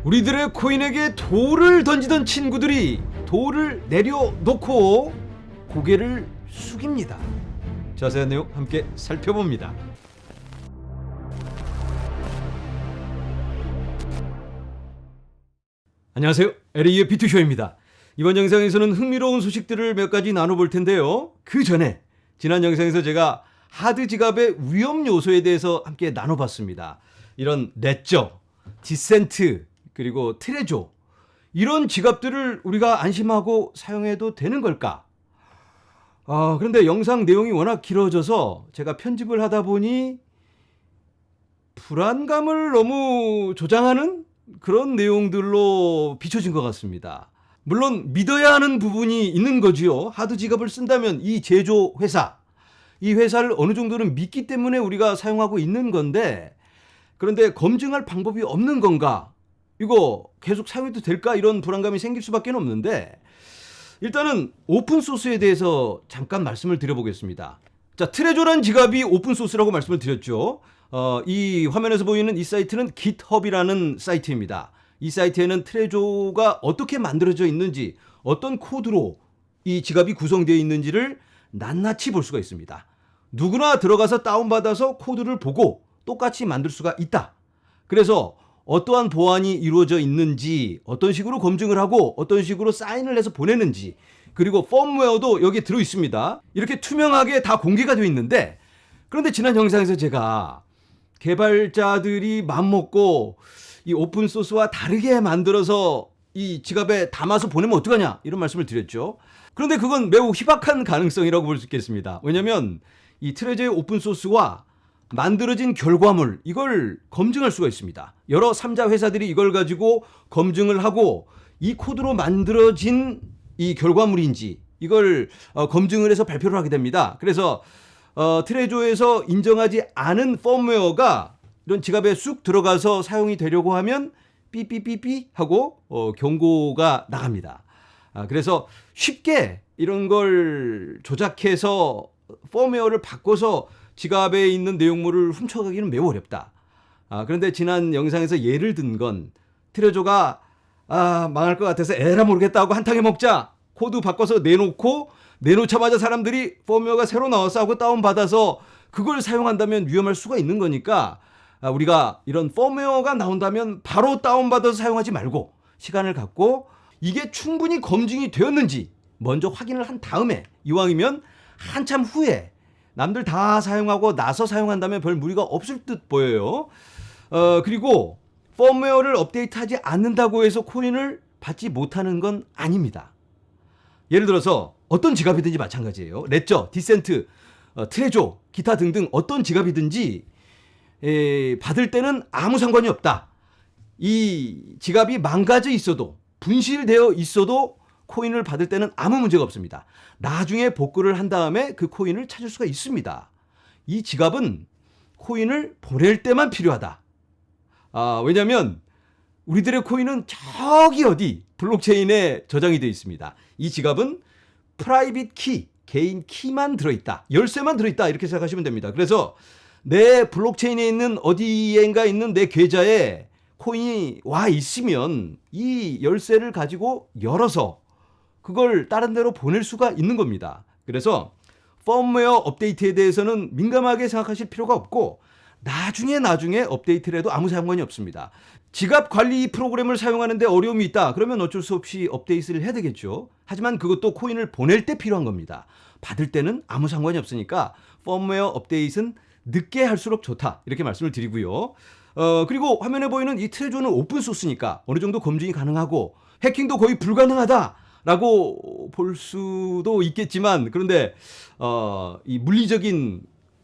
우리들의 코인에게 돌을 던지던 친구들이 돌을 내려놓고 고개를 숙입니다. 자세한 내용 함께 살펴봅니다. 안녕하세요. LA의 비투쇼입니다. 이번 영상에서는 흥미로운 소식들을 몇 가지 나눠볼 텐데요. 그 전에 지난 영상에서 제가 하드 지갑의 위험 요소에 대해서 함께 나눠봤습니다. 이런 레저, 디센트, 그리고 트레조, 이런 지갑들을 우리가 안심하고 사용해도 되는 걸까? 그런데 영상 내용이 워낙 길어져서 제가 편집을 하다 보니 불안감을 너무 조장하는 그런 내용들로 비춰진 것 같습니다. 물론 믿어야 하는 부분이 있는 거지요. 하드 지갑을 쓴다면 이 제조 회사, 이 회사를 어느 정도는 믿기 때문에 우리가 사용하고 있는 건데, 그런데 검증할 방법이 없는 건가? 이거 계속 사용해도 될까? 이런 불안감이 생길 수밖에 없는데, 일단은 오픈소스에 대해서 잠깐 말씀을 드려보겠습니다. 자, 트레조란 지갑이 오픈소스라고 말씀을 드렸죠. 이 화면에서 보이는 이 사이트는 GitHub이라는 사이트입니다. 이 사이트에는 트레조가 어떻게 만들어져 있는지, 어떤 코드로 이 지갑이 구성되어 있는지를 낱낱이 볼 수가 있습니다. 누구나 들어가서 다운받아서 코드를 보고 똑같이 만들 수가 있다. 그래서 어떠한 보안이 이루어져 있는지, 어떤 식으로 검증을 하고 어떤 식으로 사인을 해서 보내는지, 그리고 펌웨어도 여기에 들어 있습니다. 이렇게 투명하게 다 공개가 되어 있는데, 그런데 지난 영상에서 제가 개발자들이 맘먹고 이 오픈소스와 다르게 만들어서 이 지갑에 담아서 보내면 어떡하냐, 이런 말씀을 드렸죠. 그런데 그건 매우 희박한 가능성이라고 볼 수 있겠습니다. 왜냐하면 이 트레저의 오픈소스와 만들어진 결과물, 이걸 검증할 수가 있습니다. 여러 3자 회사들이 이걸 가지고 검증을 하고 이 코드로 만들어진 이 결과물인지 이걸 검증을 해서 발표를 하게 됩니다. 그래서 트레조에서 인정하지 않은 펌웨어가 이런 지갑에 쑥 들어가서 사용이 되려고 하면 삐삐삐삐 하고 경고가 나갑니다. 그래서 쉽게 이런 걸 조작해서 펌웨어를 바꿔서 지갑에 있는 내용물을 훔쳐가기는 매우 어렵다. 그런데 지난 영상에서 예를 든 건 트레조가 망할 것 같아서 에라 모르겠다 고 한탕에 먹자 코드 바꿔서 내놓자마자 사람들이 펌웨어가 새로 나와서 하고 다운받아서 그걸 사용한다면 위험할 수가 있는 거니까, 우리가 이런 펌웨어가 나온다면 바로 다운받아서 사용하지 말고 시간을 갖고 이게 충분히 검증이 되었는지 먼저 확인을 한 다음에, 이왕이면 한참 후에 남들 다 사용하고 나서 사용한다면 별 무리가 없을 듯 보여요. 그리고 펌웨어를 업데이트하지 않는다고 해서 코인을 받지 못하는 건 아닙니다. 예를 들어서 어떤 지갑이든지 마찬가지예요. 레저, 디센트, 트레조, 기타 등등 어떤 지갑이든지 받을 때는 아무 상관이 없다. 이 지갑이 망가져 있어도, 분실되어 있어도 코인을 받을 때는 아무 문제가 없습니다. 나중에 복구를 한 다음에 그 코인을 찾을 수가 있습니다. 이 지갑은 코인을 보낼 때만 필요하다. 왜냐하면 우리들의 코인은 저기 어디 블록체인에 저장이 되어 있습니다. 이 지갑은 프라이빗 키, 개인 키만 들어있다, 열쇠만 들어있다, 이렇게 생각하시면 됩니다. 그래서 내 블록체인에 있는 어디엔가 있는 내 계좌에 코인이 와 있으면 이 열쇠를 가지고 열어서 그걸 다른 데로 보낼 수가 있는 겁니다. 그래서 펌웨어 업데이트에 대해서는 민감하게 생각하실 필요가 없고, 나중에 업데이트를 해도 아무 상관이 없습니다. 지갑 관리 프로그램을 사용하는데 어려움이 있다, 그러면 어쩔 수 없이 업데이트를 해야 되겠죠. 하지만 그것도 코인을 보낼 때 필요한 겁니다. 받을 때는 아무 상관이 없으니까 펌웨어 업데이트는 늦게 할수록 좋다, 이렇게 말씀을 드리고요. 그리고 화면에 보이는 이 트레조는 오픈소스니까 어느 정도 검증이 가능하고 해킹도 거의 불가능하다 라고 볼 수도 있겠지만, 그런데 이 물리적인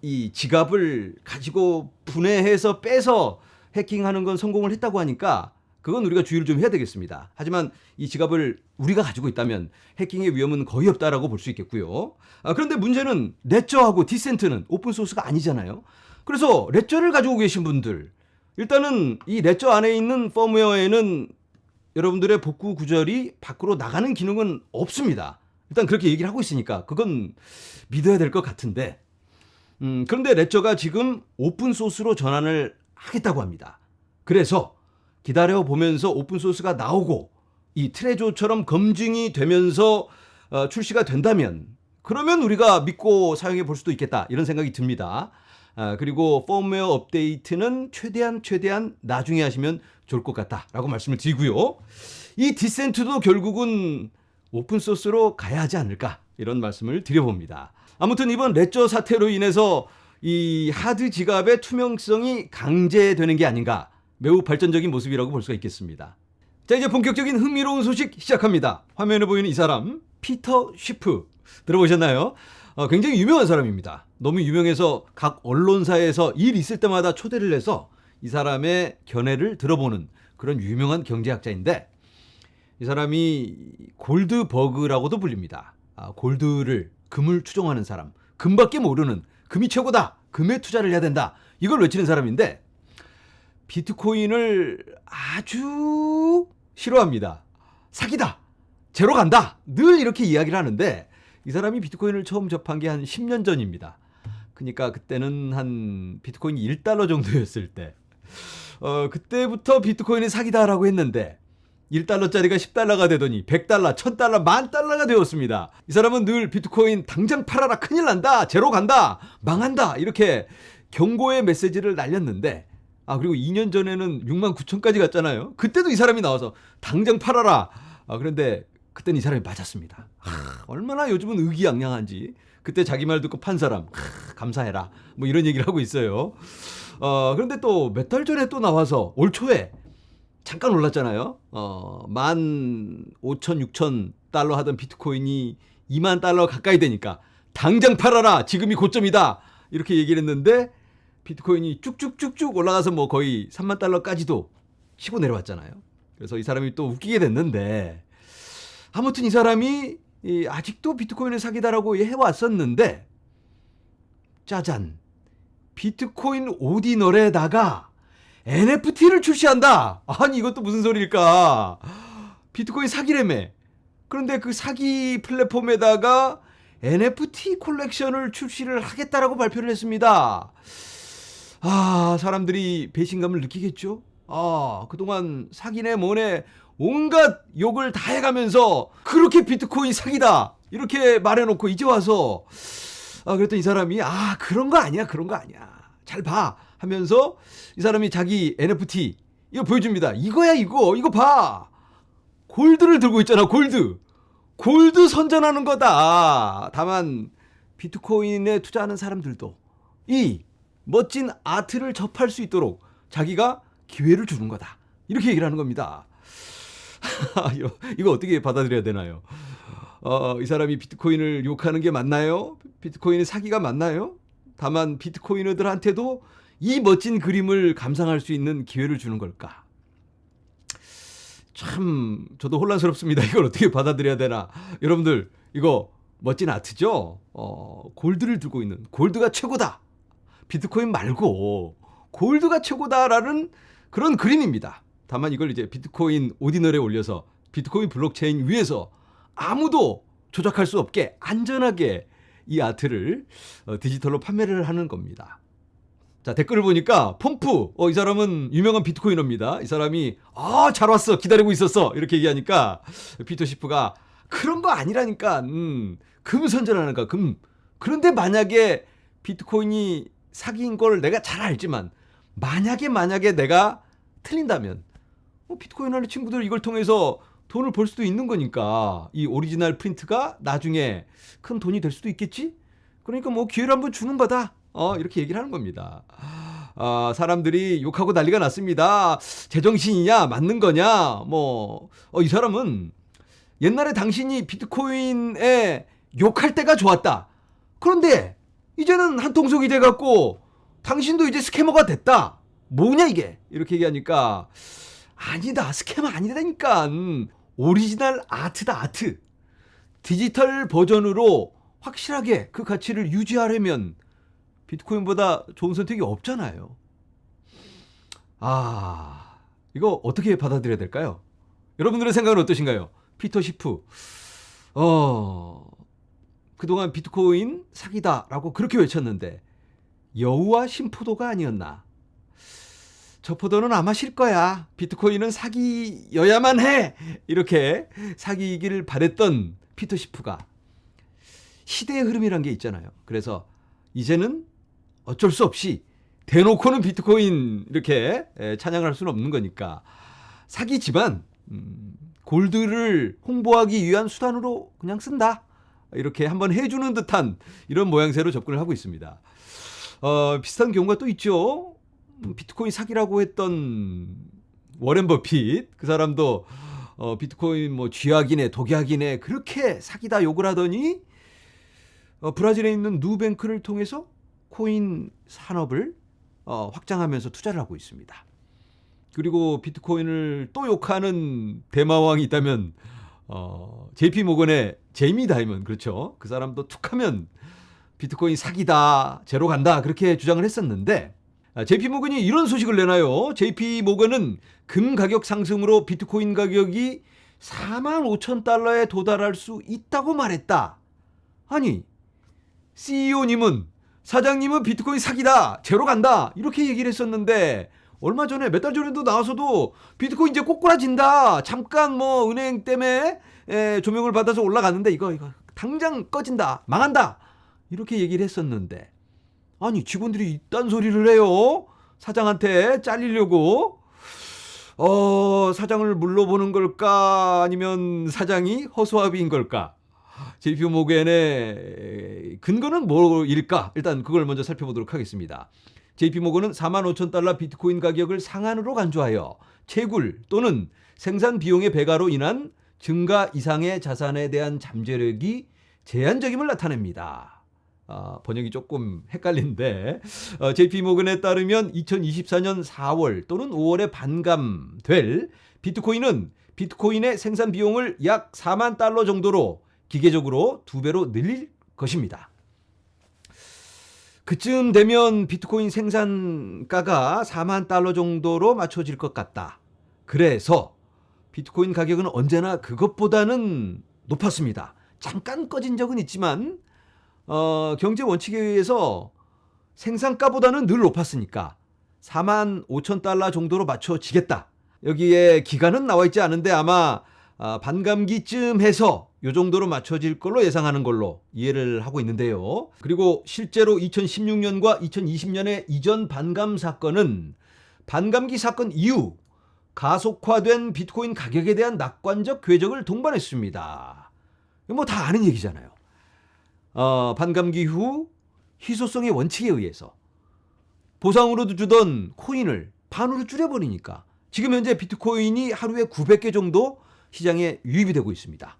이 지갑을 가지고 분해해서 빼서 해킹하는 건 성공을 했다고 하니까 그건 우리가 주의를 좀 해야 되겠습니다. 하지만 이 지갑을 우리가 가지고 있다면 해킹의 위험은 거의 없다라고 볼 수 있겠고요. 그런데 문제는 레저하고 디센트는 오픈소스가 아니잖아요. 그래서 레저를 가지고 계신 분들, 일단은 이 레저 안에 있는 펌웨어에는 여러분들의 복구 구절이 밖으로 나가는 기능은 없습니다. 일단 그렇게 얘기를 하고 있으니까 그건 믿어야 될 것 같은데, 그런데 레저가 지금 오픈소스로 전환을 하겠다고 합니다. 그래서 기다려보면서 오픈소스가 나오고 이 트레조처럼 검증이 되면서 출시가 된다면 그러면 우리가 믿고 사용해 볼 수도 있겠다 이런 생각이 듭니다. 그리고 펌웨어 업데이트는 최대한 나중에 하시면 좋을 것 같다라고 말씀을 드리고요. 이 디센트도 결국은 오픈소스로 가야 하지 않을까 이런 말씀을 드려봅니다. 아무튼 이번 레저 사태로 인해서 이 하드 지갑의 투명성이 강제되는 게 아닌가, 매우 발전적인 모습이라고 볼 수가 있겠습니다. 자, 이제 본격적인 흥미로운 소식 시작합니다. 화면에 보이는 이 사람, 피터 쉬프 들어보셨나요? 굉장히 유명한 사람입니다. 너무 유명해서 각 언론사에서 일 있을 때마다 초대를 해서 이 사람의 견해를 들어보는 그런 유명한 경제학자인데, 이 사람이 골드버그라고도 불립니다. 골드를, 금을 추종하는 사람, 금밖에 모르는, 금이 최고다, 금에 투자를 해야 된다, 이걸 외치는 사람인데 비트코인을 아주 싫어합니다. 사기다, 제로 간다, 늘 이렇게 이야기를 하는데, 이 사람이 비트코인을 처음 접한 게 한 10년 전입니다. 그러니까 그때는 한 비트코인이 1달러 정도였을 때, 그때부터 비트코인이 사기다라고 했는데 1달러짜리가 10달러가 되더니 100달러, 1000달러, 10,000달러가 되었습니다. 이 사람은 늘 비트코인 당장 팔아라, 큰일 난다, 제로 간다, 망한다, 이렇게 경고의 메시지를 날렸는데, 그리고 2년 전에는 69,000까지 갔잖아요. 그때도 이 사람이 나와서 당장 팔아라. 그런데 그때는 이 사람이 맞았습니다. 얼마나 요즘은 의기양양한지. 그때 자기 말 듣고 판 사람 감사해라, 뭐 이런 얘기를 하고 있어요. 그런데 또 몇 달 전에 또 나와서 올 초에 잠깐 올랐잖아요. 15,000, 6,000달러 하던 비트코인이 2만 달러 가까이 되니까 당장 팔아라, 지금이 고점이다, 이렇게 얘기를 했는데 비트코인이 쭉쭉쭉쭉 올라가서 뭐 거의 3만 달러까지도 치고 내려왔잖아요. 그래서 이 사람이 또 웃기게 됐는데, 아무튼 이 사람이 아직도 비트코인을 사기다라고 해왔었는데, 짜잔, 비트코인 오디널에다가 NFT를 출시한다. 아니, 이것도 무슨 소리일까? 비트코인 사기라며. 그런데 그 사기 플랫폼에다가 NFT 콜렉션을 출시를 하겠다라고 발표를 했습니다. 사람들이 배신감을 느끼겠죠? 그동안 사기네 뭐네 온갖 욕을 다 해가면서 그렇게 비트코인 사기다 이렇게 말해놓고 이제 와서 그랬더니 이 사람이 그런 거 아니야, 잘 봐 하면서 이 사람이 자기 NFT 이거 보여줍니다. 이거야, 이거 봐, 골드를 들고 있잖아. 골드 선전하는 거다. 다만 비트코인에 투자하는 사람들도 이 멋진 아트를 접할 수 있도록 자기가 기회를 주는 거다, 이렇게 얘기를 하는 겁니다. 이거 어떻게 받아들여야 되나요? 이 사람이 비트코인을 욕하는 게 맞나요? 비트코인이 사기가 맞나요? 다만 비트코이너들한테도 이 멋진 그림을 감상할 수 있는 기회를 주는 걸까? 참 저도 혼란스럽습니다. 이걸 어떻게 받아들여야 되나. 여러분들, 이거 멋진 아트죠? 골드를 들고 있는, 골드가 최고다, 비트코인 말고 골드가 최고다라는 그런 그림입니다. 다만 이걸 이제 비트코인 오디널에 올려서 비트코인 블록체인 위에서 아무도 조작할 수 없게 안전하게 이 아트를 디지털로 판매를 하는 겁니다. 자, 댓글을 보니까 펌프, 이 사람은 유명한 비트코이너입니다. 이 사람이 잘 왔어, 기다리고 있었어, 이렇게 얘기하니까 피터 시프가 그런 거 아니라니까, 금 선전하는 거야, 금. 그런데 만약에 비트코인이 사기인 걸 내가 잘 알지만 만약에 내가 틀린다면 비트코인 하는 친구들 이걸 통해서 돈을 벌 수도 있는 거니까 이 오리지널 프린트가 나중에 큰 돈이 될 수도 있겠지? 그러니까 뭐 기회를 한번 주는 거다, 이렇게 얘기를 하는 겁니다. 사람들이 욕하고 난리가 났습니다. 제정신이냐, 맞는 거냐, 이 사람은 옛날에 당신이 비트코인에 욕할 때가 좋았다, 그런데 이제는 한통속이 돼갖고 당신도 이제 스캐머가 됐다, 뭐냐 이게, 이렇게 얘기하니까 아니다, 스캐머 아니라니까, 오리지널 아트다, 아트. 디지털 버전으로 확실하게 그 가치를 유지하려면 비트코인보다 좋은 선택이 없잖아요. 이거 어떻게 받아들여야 될까요? 여러분들의 생각은 어떠신가요? 피터 시프, 그동안 비트코인 사기다라고 그렇게 외쳤는데 여우와 심포도가 아니었나. 저 포도는 아마 실 거야. 비트코인은 사기여야만 해. 이렇게 사기이기를 바랬던 피터 시프가 시대의 흐름이란 게 있잖아요. 그래서 이제는 어쩔 수 없이 대놓고는 비트코인 이렇게 찬양을 할 수는 없는 거니까 사기지만 골드를 홍보하기 위한 수단으로 그냥 쓴다. 이렇게 한번 해주는 듯한 이런 모양새로 접근을 하고 있습니다. 비슷한 경우가 또 있죠. 비트코인 사기라고 했던 워렌 버핏, 그 사람도 비트코인 뭐 쥐약이네 독약이네 그렇게 사기다 욕을 하더니 브라질에 있는 누뱅크를 통해서 코인 산업을 확장하면서 투자를 하고 있습니다. 그리고 비트코인을 또 욕하는 대마왕이 있다면 JP 모건의 제이미 다이먼, 그렇죠. 그 사람도 툭하면 비트코인 사기다, 제로 간다 그렇게 주장을 했었는데 JP 모건이 이런 소식을 내나요. JP 모건은 금 가격 상승으로 비트코인 가격이 45,000달러에 도달할 수 있다고 말했다. 아니, CEO님은, 사장님은 비트코인 사기다, 제로 간다 이렇게 얘기를 했었는데 얼마 전에 몇 달 전에도 나와서도 비트코인 이제 꼬꾸라진다, 잠깐 뭐 은행 때문에 조명을 받아서 올라갔는데 이거 당장 꺼진다, 망한다 이렇게 얘기를 했었는데 아니 직원들이 이딴 소리를 해요. 사장한테 잘리려고. 사장을 물러보는 걸까 아니면 사장이 허수아비인 걸까? JP 모건의 근거는 뭐일까? 일단 그걸 먼저 살펴보도록 하겠습니다. JP 모건은 45,000달러 비트코인 가격을 상한으로 간주하여 채굴 또는 생산 비용의 배가로 인한 증가 이상의 자산에 대한 잠재력이 제한적임을 나타냅니다. 번역이 조금 헷갈린데 JP 모건에 따르면 2024년 4월 또는 5월에 반감될 비트코인은 비트코인의 생산 비용을 약 4만 달러 정도로 기계적으로 2배로 늘릴 것입니다. 그쯤 되면 비트코인 생산가가 4만 달러 정도로 맞춰질 것 같다. 그래서 비트코인 가격은 언제나 그것보다는 높았습니다. 잠깐 꺼진 적은 있지만 경제 원칙에 의해서 생산가보다는 늘 높았으니까 4만 5천 달러 정도로 맞춰지겠다. 여기에 기간은 나와 있지 않은데 아마 반감기쯤 해서 이 정도로 맞춰질 걸로 예상하는 걸로 이해를 하고 있는데요. 그리고 실제로 2016년과 2020년의 이전 반감 사건은 반감기 사건 이후 가속화된 비트코인 가격에 대한 낙관적 궤적을 동반했습니다. 뭐 다 아는 얘기잖아요. 반감기 후 희소성의 원칙에 의해서 보상으로 주던 코인을 반으로 줄여버리니까 지금 현재 비트코인이 하루에 900개 정도 시장에 유입이 되고 있습니다.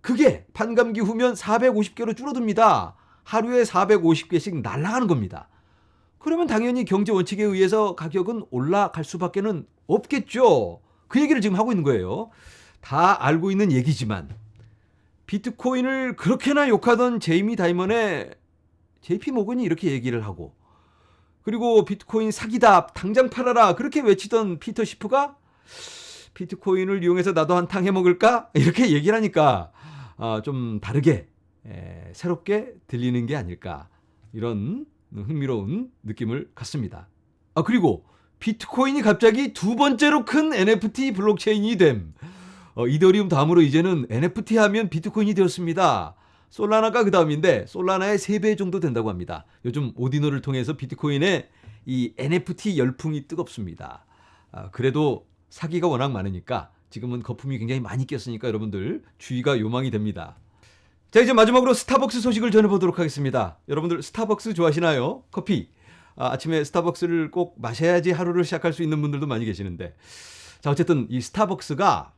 그게 반감기 후면 450개로 줄어듭니다. 하루에 450개씩 날아가는 겁니다. 그러면 당연히 경제 원칙에 의해서 가격은 올라갈 수밖에 없겠죠. 그 얘기를 지금 하고 있는 거예요. 다 알고 있는 얘기지만 비트코인을 그렇게나 욕하던 제이미 다이먼의 JP 모건이 이렇게 얘기를 하고 그리고 비트코인 사기다, 당장 팔아라 그렇게 외치던 피터 시프가 비트코인을 이용해서 나도 한탕 해먹을까? 이렇게 얘기를 하니까 좀 다르게 새롭게 들리는 게 아닐까 이런 흥미로운 느낌을 갖습니다. 그리고 비트코인이 갑자기 두 번째로 큰 NFT 블록체인이 됨. 이더리움 다음으로 이제는 NFT 하면 비트코인이 되었습니다. 솔라나가 그 다음인데 솔라나의 3배 정도 된다고 합니다. 요즘 오디노를 통해서 비트코인의 이 NFT 열풍이 뜨겁습니다. 그래도 사기가 워낙 많으니까 지금은 거품이 굉장히 많이 꼈으니까 여러분들 주의가 요망이 됩니다. 자, 이제 마지막으로 스타벅스 소식을 전해보도록 하겠습니다. 여러분들 스타벅스 좋아하시나요? 커피. 아침에 스타벅스를 꼭 마셔야지 하루를 시작할 수 있는 분들도 많이 계시는데 자, 어쨌든 이 스타벅스가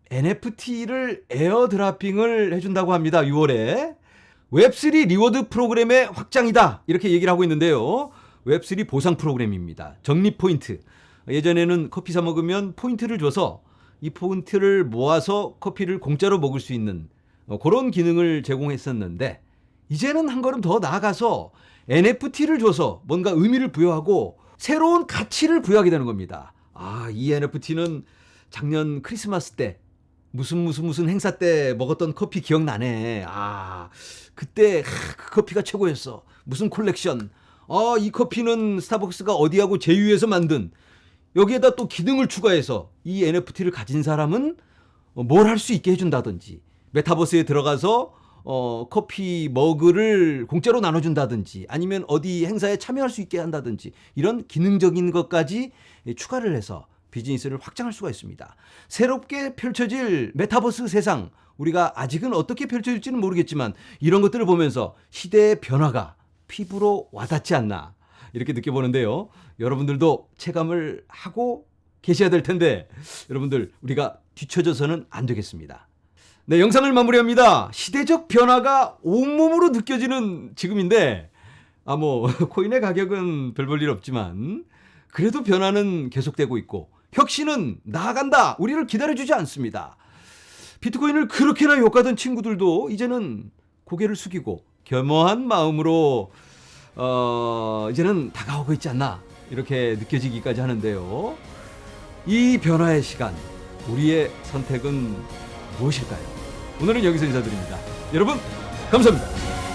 NFT를 에어드랍핑을 해준다고 합니다. 6월에 웹3 리워드 프로그램의 확장이다 이렇게 얘기를 하고 있는데요. 웹3 보상 프로그램입니다. 적립 포인트. 예전에는 커피 사 먹으면 포인트를 줘서 이 포인트를 모아서 커피를 공짜로 먹을 수 있는 그런 기능을 제공했었는데 이제는 한 걸음 더 나아가서 NFT를 줘서 뭔가 의미를 부여하고 새로운 가치를 부여하게 되는 겁니다. 이 NFT는 작년 크리스마스 때 무슨 행사 때 먹었던 커피 기억나네. 그때 그 커피가 최고였어. 무슨 콜렉션. 이 커피는 스타벅스가 어디하고 제휴해서 만든 여기에다 또 기능을 추가해서 이 NFT를 가진 사람은 뭘 할 수 있게 해준다든지, 메타버스에 들어가서 커피 머그를 공짜로 나눠준다든지, 아니면 어디 행사에 참여할 수 있게 한다든지, 이런 기능적인 것까지 추가를 해서 비즈니스를 확장할 수가 있습니다. 새롭게 펼쳐질 메타버스 세상, 우리가 아직은 어떻게 펼쳐질지는 모르겠지만 이런 것들을 보면서 시대의 변화가 피부로 와닿지 않나, 이렇게 느껴보는데요. 여러분들도 체감을 하고 계셔야 될 텐데, 여러분들 우리가 뒤처져서는 안 되겠습니다. 네, 영상을 마무리합니다. 시대적 변화가 온몸으로 느껴지는 지금인데, 코인의 가격은 별 볼 일 없지만 그래도 변화는 계속되고 있고 혁신은 나아간다, 우리를 기다려주지 않습니다. 비트코인을 그렇게나 욕하던 친구들도 이제는 고개를 숙이고 겸허한 마음으로 이제는 다가오고 있지 않나, 이렇게 느껴지기까지 하는데요. 이 변화의 시간, 우리의 선택은 무엇일까요? 오늘은 여기서 인사드립니다. 여러분, 감사합니다.